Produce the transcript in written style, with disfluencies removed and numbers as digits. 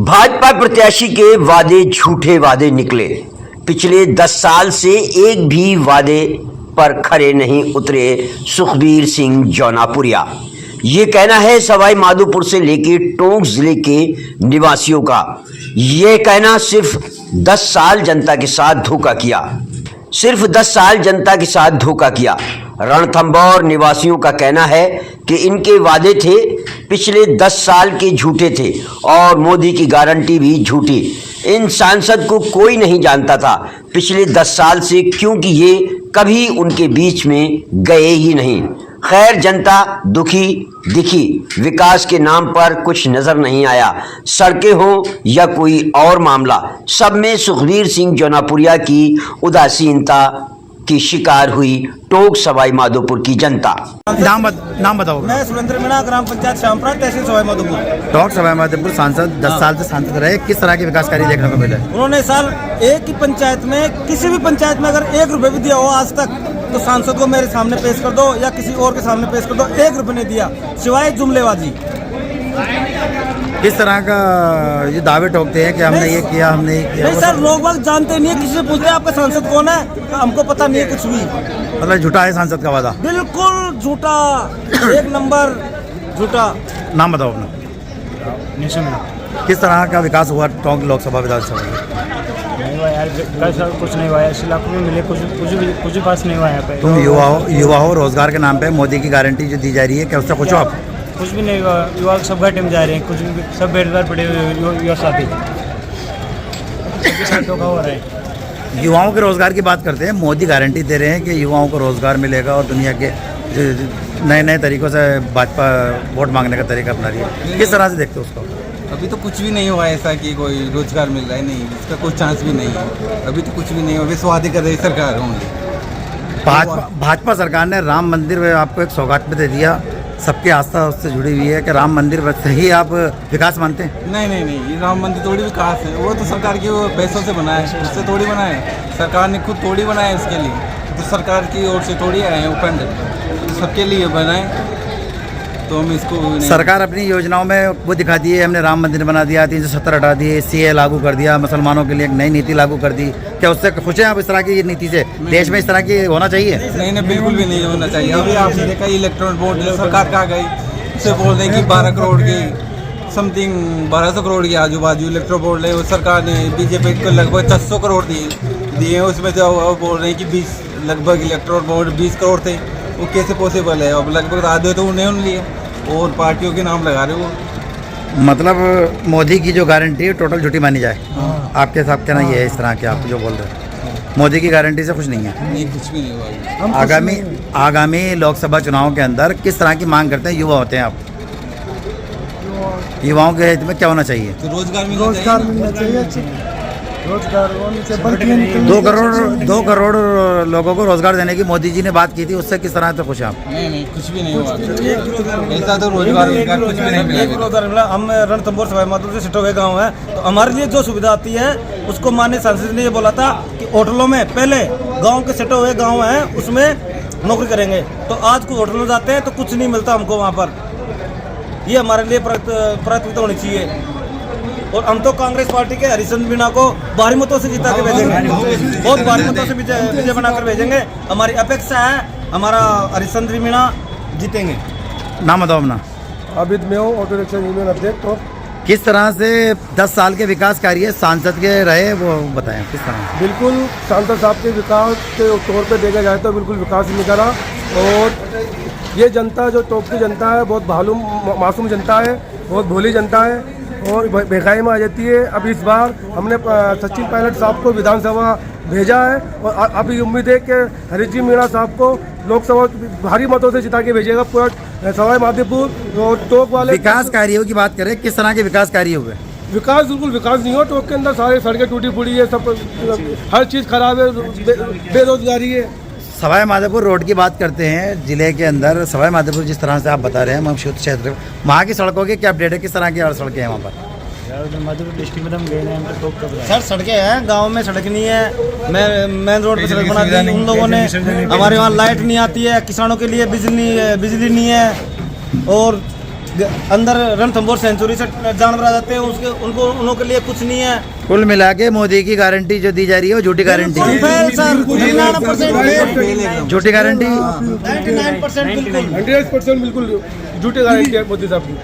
भाजपा प्रत्याशी के वादे झूठे वादे निकले। पिछले 10 साल से एक भी वादे पर खरे नहीं उतरे सुखबीर सिंह जौनापुरिया। ये कहना है सवाई माधोपुर से लेकर टोंक जिले के निवासियों का। ये कहना सिर्फ 10 साल जनता के साथ धोखा किया, सिर्फ 10 साल जनता के साथ धोखा किया। रणथंभौर निवासियों का कहना है कि इनके वादे थे पिछले 10 साल के झूठे थे और मोदी की गारंटी भी झूठी। इन सांसद को कोई नहीं जानता था पिछले 10 साल से, क्योंकि ये कभी उनके बीच में गए ही नहीं। खैर, जनता दुखी दिखी, विकास के नाम पर कुछ नजर नहीं आया। सड़कें हो या कोई और मामला, सब में सुखबीर सिंह जौनापुरिया की उदासीनता की शिकार हुई टोंक सवाई माधोपुर की जनता। नाम बताओ। मैं सुरेंद्र मीणा, ग्राम पंचायत श्यामपुरा, तहसील सवाई माधोपुर। टोंक सवाई माधोपुर सांसद 10 साल से सांसद रहे, किस तरह के विकास कार्य देखने को मिले? उन्होंने साल एक ही पंचायत में, किसी भी पंचायत में अगर 1 रुपये भी दिया हो आज तक, तो सांसद को मेरे सामने पेश कर दो या किसी और के सामने पेश कर दो। 1 रुपये नहीं दिया, सिवाय जुमलेबाजी। किस तरह का ये दावे ठोकते हैं कि हमने ये किया, हमने ये किया? नहीं सर, लोग वक्त जानते नहीं है, किसी से पूछते हैं आपका सांसद कौन है, हमको पता नहीं है कुछ भी। मतलब झूठा है सांसद का वादा? बिल्कुल झूठा, 1 नंबर झूठा। नाम बताओ अपना। किस तरह का विकास हुआ टोंक लोकसभा विधानसभा में? नहीं हुआ यार, कुछ नहीं हुआ है। 80 लाख रुपये मिले, कुछ भी पास नहीं हुआ यहाँ पे। तुम युवा हो, रोजगार के नाम पे मोदी की गारंटी जो दी जा रही है, क्या उससे खुश हो आप? कुछ भी नहीं हुआ, युवा सब घाटे में जा रहे हैं, कुछ भी, सब बेरोजगार पड़े हुए युवा साथी, सबके साथ धोखा हो रहा है। युवाओं के रोजगार की बात करते हैं, मोदी गारंटी दे रहे हैं कि युवाओं को रोजगार मिलेगा और दुनिया के नए नए तरीकों से भाजपा वोट मांगने का तरीका अपना रही है। किस तरह से देखते हो उसको? अभी तो कुछ भी नहीं हुआ ऐसा कि कोई रोजगार मिल रहा है, नहीं, इसका कोई चांस भी नहीं है। अभी तो कुछ भी नहीं हुआ, अभी वादे कर रही सरकार होंगी। भाजपा सरकार ने राम मंदिर में आपको एक सौगात में दे दिया, सबकी आस्था उससे जुड़ी हुई है कि राम मंदिर से ही आप विकास मानते हैं? नहीं, ये राम मंदिर थोड़ी विकास है, वो तो सरकार के वो पैसों से बना है, उससे थोड़ी बना है। सरकार ने खुद थोड़ी बनाया है इसके लिए, तो सरकार की ओर से थोड़ी आए हैं उपंड, तो सबके लिए बनाए। तो हम इसको सरकार अपनी योजनाओं में वो दिखा दिए, हमने राम मंदिर बना दिया, 370 हटा दिए, CA लागू कर दिया, मुसलमानों के लिए एक नई नीति लागू कर दी। क्या उससे खुश हैं आप इस तरह की नीति से? देश में इस तरह की होना चाहिए? नहीं, बिल्कुल भी नहीं होना चाहिए। अभी आपने देखा इलेक्ट्रॉनिक बोर्ड सरकार कहाँ गई, उससे बोल रहे हैं कि 12 करोड़ की समथिंग 1200 करोड़ के आजू बाजू इलेक्ट्रो बोर्ड ले, सरकार ने बीजेपी को लगभग 600 करोड़ दिए। उसमें जो बोल रहे हैं कि 20 लगभग इलेक्ट्रो बोर्ड 20 करोड़ थे, वो कैसे पॉसिबल है? अब लगभग आधे तो उन्हें लिए और पार्टियों के नाम लगा रहे हो। मतलब मोदी की जो गारंटी है टोटल झूठी मानी जाए? आपके हिसाब कहना ये है इस तरह के आप जो बोल रहे हैं, मोदी की गारंटी से कुछ नहीं है? नहीं, कुछ भी नहीं हुआ। आगामी लोकसभा चुनाव के अंदर किस तरह की मांग करते हैं? युवा होते हैं आप, युवाओं के हित में क्या होना चाहिए? तो रोजगार मिलना चाहिए। रोजगार 2 करोड़ लोगों को रोजगार देने की मोदी जी ने बात की थी, उससे किस तरह से खुश हैं आप? नहीं, कुछ भी नहीं हुआ ऐसा, तो रोजगार कुछ भी नहीं मिला। हम रणथंभौर सवाई माधोपुर से सिटोवे गाँव है, तो हमारे लिए जो सुविधा आती है उसको माननीय सांसद ने ये बोला था कि होटलों में पहले गाँव के सिटे हुए गाँव हैं उसमें नौकरी करेंगे। तो आज कुछ होटल में जाते हैं तो कुछ नहीं मिलता हमको वहाँ पर। ये हमारे लिए प्राथमिकता होनी चाहिए। और हम तो कांग्रेस पार्टी के हरिचंद्र मीणा को भारी मतों से जिता के भेजेंगे, बहुत भारी मतों से विजय बनाकर भेजेंगे। हमारी अपेक्षा है हमारा हरिचंद्र मीणा जीतेंगे। नाम बताओ अपना। अभिद में हूँ, ऑटो रिक्शा यूनियन अध्यक्ष। और किस तरह से 10 साल के विकास कार्य सांसद के रहे वो बताएं, किस तरह? बिल्कुल सांसद साहब के विकास के तौर पे देखा जाए तो बिल्कुल विकास नहीं करा। और ये जनता जो टोंक की जनता है बहुत मासूम जनता है, बहुत भोली जनता है और बेखाई में आ जाती है। अब इस बार हमने सचिन पायलट साहब को विधानसभा भेजा है और अब ये उम्मीद है कि हरिजी मीणा साहब को लोकसभा भारी मतों से जिता के भेजेगा पूरा सवाई माधोपुर और टोंक वाले। विकास कार्यों की बात करें, किस तरह के विकास कार्य हुए? विकास बिल्कुल विकास नहीं हो, टोंक के अंदर सारे सड़कें टूटी फूटी है, सब हर चीज़ खराब है, बेरोजगारी है। सवाई माधोपुर रोड की बात करते हैं, जिले के अंदर सवाई माधोपुर जिस तरह से आप बता रहे हैं, हम शुद्ध क्षेत्र, वहाँ की सड़कों की क्या अपडेट है? किस तरह की और सड़कें हैं वहाँ पर? माधोपुर डिस्ट्रिक्ट में हम गए हैं, हम तो सर सड़कें हैं, गांव में सड़क नहीं है, मेन रोड पर सड़क बना दी उन लोगों ने। हमारे वहाँ लाइट नहीं आती है, किसानों के लिए बिजली नहीं है, और अंदर रणथंभौर सेंचुरी से जानवर आ जाते हैं, उसके उनको उनों के लिए कुछ नहीं है। कुल मिला के मोदी की गारंटी जो दी जा रही है वो झूठी गारंटी है। फेल सर, 99% झूठी गारंटी 99% बिल्कुल 100% बिल्कुल झूठी गारंटी है मोदी साहब की।